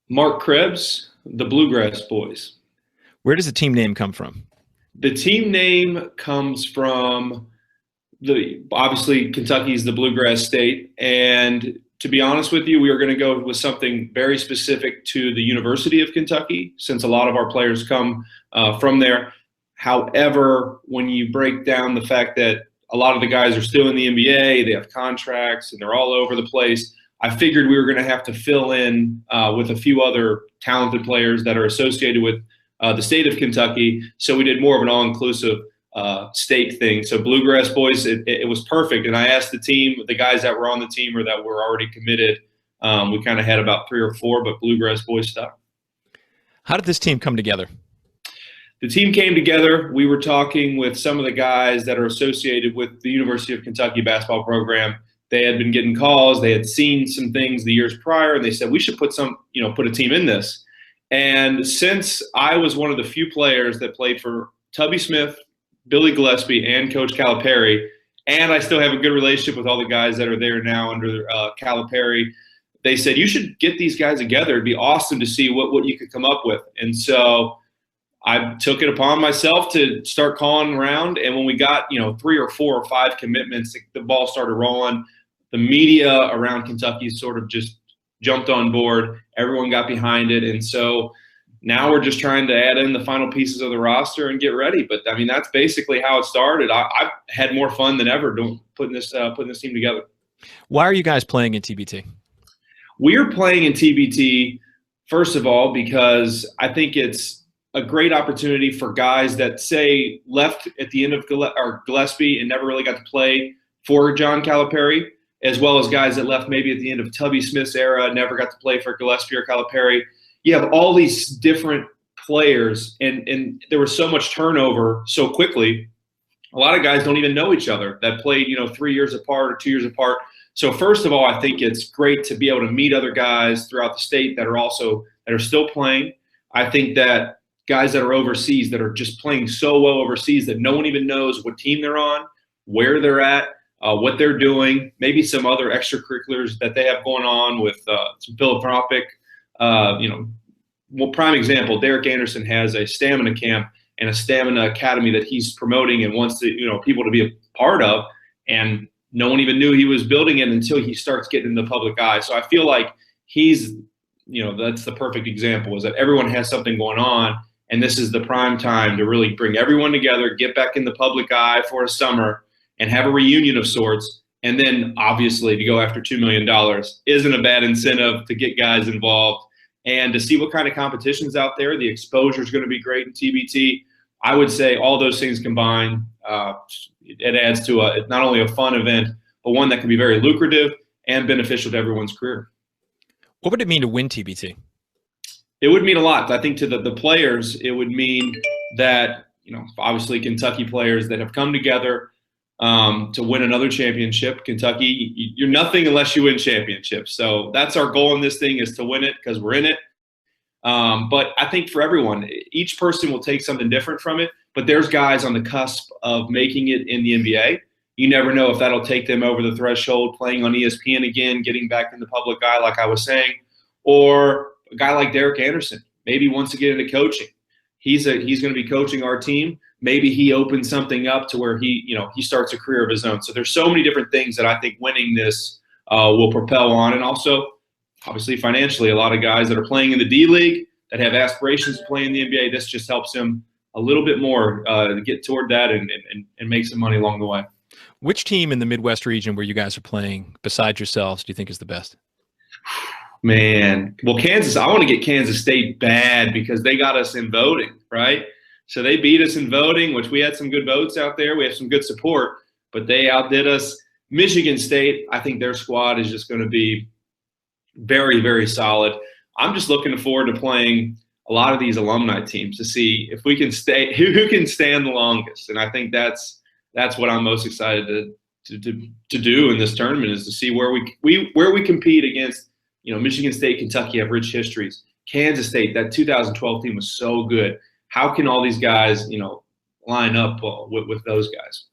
Mark Krebs, the Bluegrass Boys. Where does the team name come from? The team name comes from obviously Kentucky's the Bluegrass state, and to be honest with you, we are going to go with something very specific to the University of Kentucky, since a lot of our players come from there. However, when you break down the fact that a lot of the guys are still in the NBA, they have contracts, and they're all over the place, I figured we were going to have to fill in with a few other talented players that are associated with the state of Kentucky. So we did more of an all-inclusive state thing. So Bluegrass Boys, it was perfect. And I asked the team, the guys that were on the team or that were already committed, we kind of had about 3 or 4, but Bluegrass Boys stuck. How did this team come together? The team came together. We were talking with some of the guys that are associated with the University of Kentucky basketball program. They had been getting calls. They had seen some things the years prior, and they said, we should put a team in this. And since I was one of the few players that played for Tubby Smith, Billy Gillespie, and Coach Calipari, and I still have a good relationship with all the guys that are there now under Calipari, they said, you should get these guys together. It'd be awesome to see what you could come up with. And so I took it upon myself to start calling around. And when we got, 3 or 4 or 5 commitments, the ball started rolling. The media around Kentucky sort of just jumped on board. Everyone got behind it. And so now we're just trying to add in the final pieces of the roster and get ready. But, I mean, that's basically how it started. I've had more fun than ever putting this team together. Why are you guys playing in TBT? We're playing in TBT, first of all, because I think it's a great opportunity for guys that, say, left at the end of Gillespie and never really got to play for John Calipari, as well as guys that left maybe at the end of Tubby Smith's era, never got to play for Gillespie or Calipari. You have all these different players, and there was so much turnover so quickly. A lot of guys don't even know each other that played, 3 years apart or 2 years apart. So first of all, I think it's great to be able to meet other guys throughout the state that are still playing. I think that guys that are overseas that are just playing so well overseas that no one even knows what team they're on, where they're at, what they're doing, maybe some other extracurriculars that they have going on with some philanthropic, prime example, Derek Anderson has a stamina camp and a stamina academy that he's promoting and wants to, people to be a part of. And no one even knew he was building it until he starts getting in the public eye. So I feel like he's, that's the perfect example, is that everyone has something going on. And this is the prime time to really bring everyone together, get back in the public eye for a summer, and have a reunion of sorts. And then, obviously, to go after $2 million isn't a bad incentive to get guys involved and to see what kind of competition's out there. The exposure is going to be great in TBT. I would say all those things combined, it adds to not only a fun event, but one that can be very lucrative and beneficial to everyone's career. What would it mean to win TBT? It would mean a lot. I think to the players, it would mean that, obviously Kentucky players that have come together to win another championship. Kentucky, you're nothing unless you win championships. So that's our goal in this thing, is to win it because we're in it. But I think for everyone, each person will take something different from it. But there's guys on the cusp of making it in the NBA. You never know if that'll take them over the threshold, playing on ESPN again, getting back in the public eye, like I was saying, or a guy like Derek Anderson maybe wants to get into coaching. He's going to be coaching our team. Maybe he opens something up to where he starts a career of his own. So there's so many different things that I think winning this will propel on. And also, obviously, financially, a lot of guys that are playing in the D League that have aspirations to play in the NBA, this just helps them a little bit more to get toward that and make some money along the way. Which team in the Midwest region where you guys are playing, besides yourselves, do you think is the best? Man, well, Kansas, I want to get Kansas State bad because they got us in voting, right? So they beat us in voting, which we had some good votes out there. We have some good support, but they outdid us. Michigan State, I think their squad is just going to be very, very solid. I'm just looking forward to playing a lot of these alumni teams to see if we can stay, who can stand the longest. And I think that's what I'm most excited to do in this tournament, is to see where we compete against. Michigan State, Kentucky have rich histories. Kansas State, that 2012 team was so good. How can all these guys, line up with those guys?